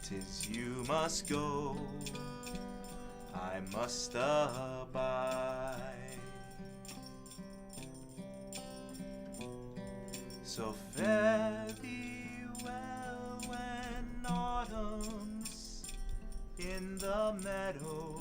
'Tis you must go, I must abide. So fare thee well when autumn's in the meadow.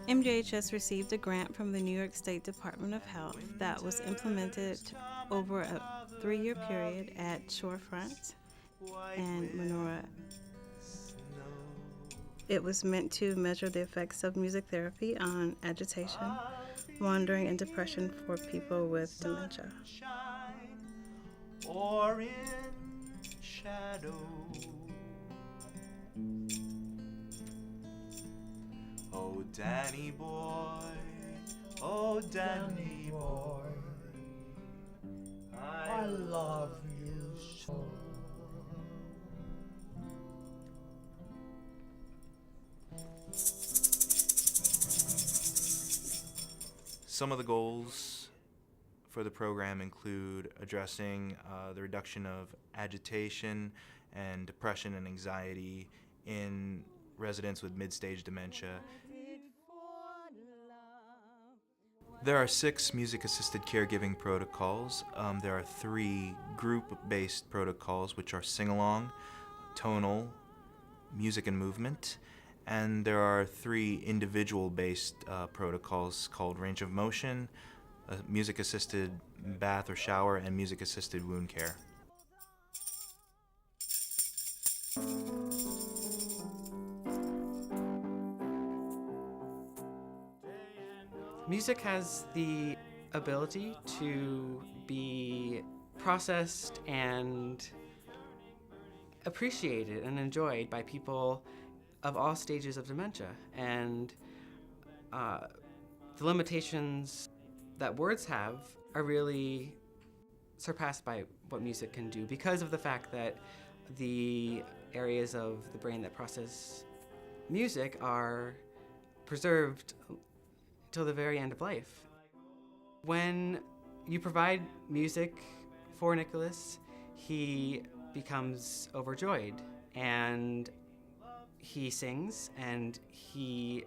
MJHS received a grant from the New York State Department of Health that was implemented over a 3-year period at Shorefront and Menorah. It was meant to measure the effects of music therapy on agitation, wandering, and depression for people with dementia. Or in shadow. Oh, Danny boy, oh, Danny boy, I love you so. Some of the goals for the program include addressing the reduction of agitation and depression and anxiety in residents with mid-stage dementia. There are 6 music-assisted caregiving protocols. There are 3 group-based protocols, which are sing-along, tonal, music and movement, and there are 3 individual-based protocols called range of motion, music-assisted bath or shower, and music-assisted wound care. Music has the ability to be processed and appreciated and enjoyed by people of all stages of dementia. And the limitations that words have are really surpassed by what music can do because of the fact that the areas of the brain that process music are preserved till the very end of life. When you provide music for Nicholas, he becomes overjoyed and he sings and he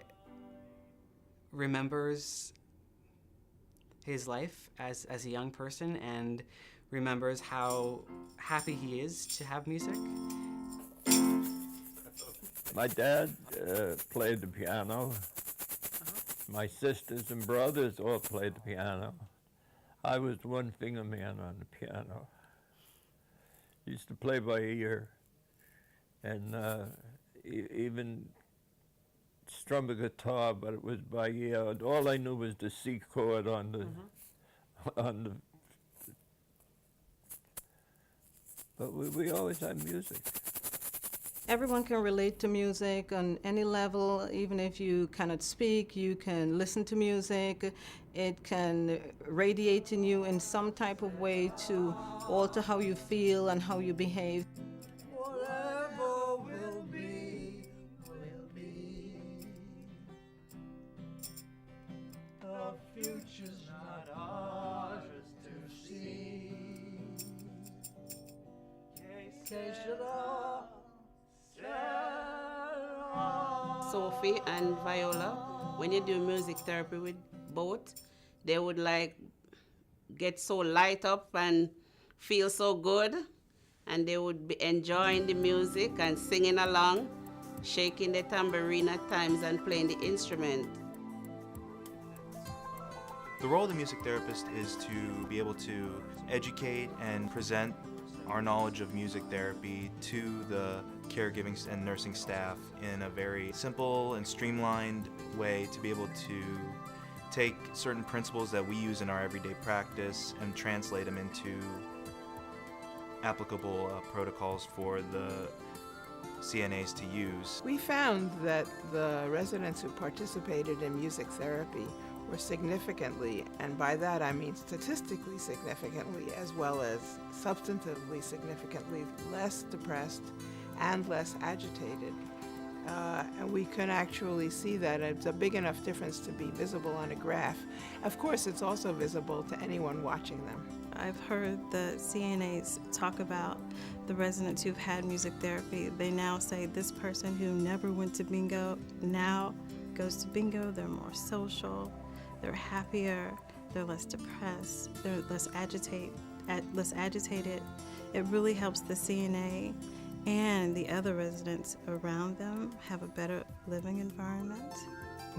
remembers his life as a young person and remembers how happy he is to have music. My dad played the piano. My sisters and brothers all played the piano. I was the one finger man on the piano. Used to play by ear and even strum a guitar, but it was by ear. All I knew was the C chord on the but we always had music. Everyone can relate to music on any level. Even if you cannot speak, you can listen to music. It can radiate in you in some type of way to alter how you feel and how you behave. Whatever will be, will be. The future's not ours to see. Sophie and Viola, when you do music therapy with both, they would like get so light up and feel so good, and they would be enjoying the music and singing along, shaking the tambourine at times and playing the instrument. The role of the music therapist is to be able to educate and present our knowledge of music therapy to the caregiving and nursing staff in a very simple and streamlined way, to be able to take certain principles that we use in our everyday practice and translate them into applicable protocols for the CNAs to use. We found that the residents who participated in music therapy were significantly, and by that I mean statistically significantly, as well as substantively significantly, less depressed and less agitated. And we can actually see that it's a big enough difference to be visible on a graph. Of course, it's also visible to anyone watching them. I've heard the CNAs talk about the residents who've had music therapy. They now say this person who never went to bingo now goes to bingo. They're more social, they're happier, they're less depressed, they're less agitated. It really helps the CNA and the other residents around them have a better living environment.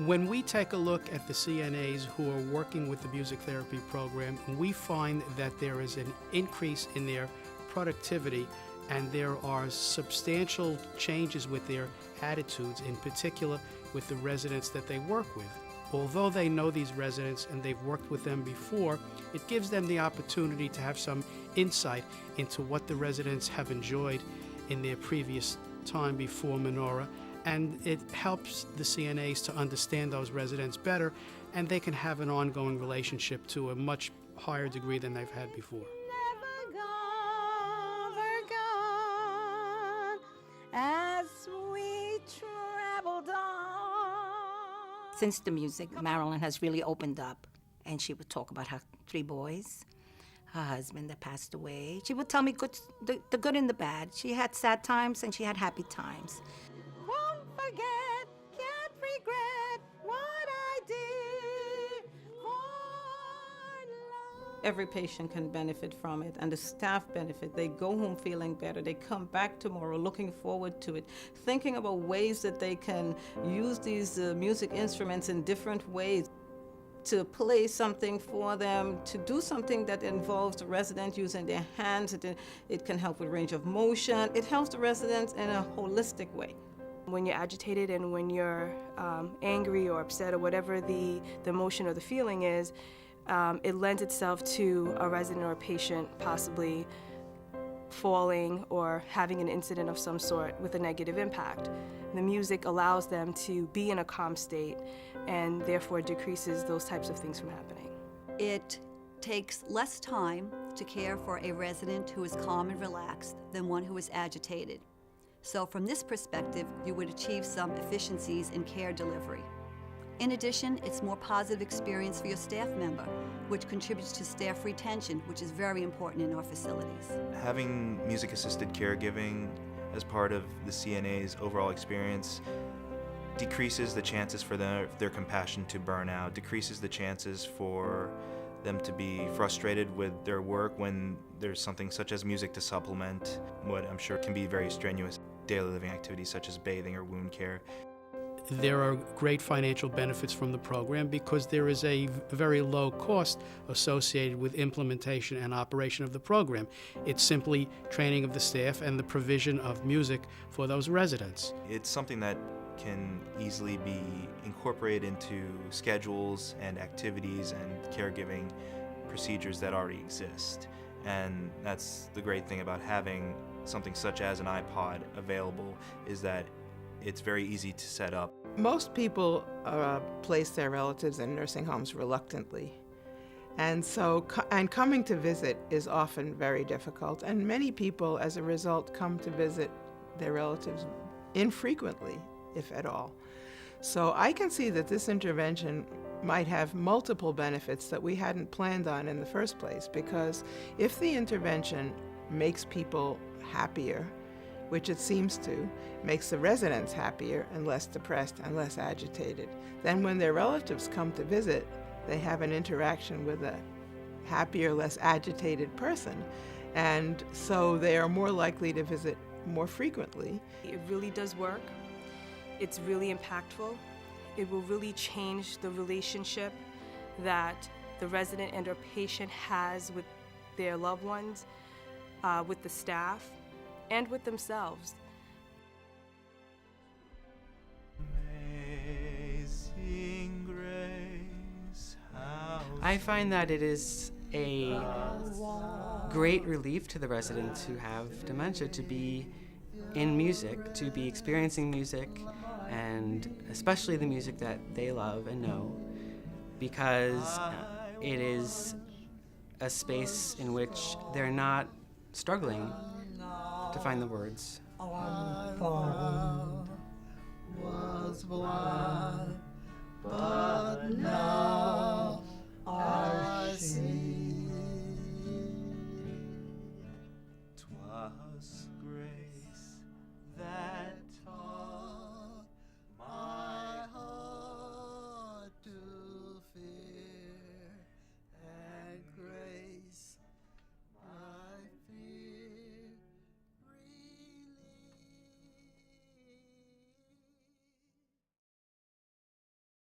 When we take a look at the CNAs who are working with the music therapy program, we find that there is an increase in their productivity and there are substantial changes with their attitudes, in particular with the residents that they work with. Although they know these residents and they've worked with them before, it gives them the opportunity to have some insight into what the residents have enjoyed in their previous time before Menorah, and it helps the CNAs to understand those residents better, and they can have an ongoing relationship to a much higher degree than they've had before. Never gone as we traveled on. Since the music, Marilyn has really opened up, and she would talk about her 3 boys, her husband that passed away. She would tell me the good and the bad. She had sad times and she had happy times. Won't forget, can't regret what I did for love. Every patient can benefit from it, and the staff benefit. They go home feeling better. They come back tomorrow looking forward to it, thinking about ways that they can use these music instruments in different ways, to play something for them, to do something that involves the resident using their hands. It can help with range of motion. It helps the residents in a holistic way. When you're agitated and when you're angry or upset or whatever the emotion or the feeling is, it lends itself to a resident or a patient possibly falling or having an incident of some sort with a negative impact. The music allows them to be in a calm state and therefore decreases those types of things from happening. It takes less time to care for a resident who is calm and relaxed than one who is agitated. So from this perspective, you would achieve some efficiencies in care delivery. In addition, it's a more positive experience for your staff member, which contributes to staff retention, which is very important in our facilities. Having music-assisted caregiving as part of the CNA's overall experience decreases the chances for their compassion to burn out, decreases the chances for them to be frustrated with their work when there's something such as music to supplement what I'm sure can be very strenuous daily living activities such as bathing or wound care. There are great financial benefits from the program because there is a very low cost associated with implementation and operation of the program. It's simply training of the staff and the provision of music for those residents. It's something that can easily be incorporated into schedules and activities and caregiving procedures that already exist. And that's the great thing about having something such as an iPod available, is that it's very easy to set up. Most people place their relatives in nursing homes reluctantly. And so, coming to visit is often very difficult. And many people, as a result, come to visit their relatives infrequently, if at all. So I can see that this intervention might have multiple benefits that we hadn't planned on in the first place, because if the intervention makes people happier, which it seems to, makes the residents happier and less depressed and less agitated, then when their relatives come to visit, they have an interaction with a happier, less agitated person. And so they are more likely to visit more frequently. It really does work. It's really impactful. It will really change the relationship that the resident and or patient has with their loved ones, with the staff, and with themselves. Amazing grace, how I find that it is a great relief to the residents who have dementia to be in music, to be experiencing music, and especially the music that they love and know, because it is a space in which they're not struggling to find the words. Was blind, but now I see.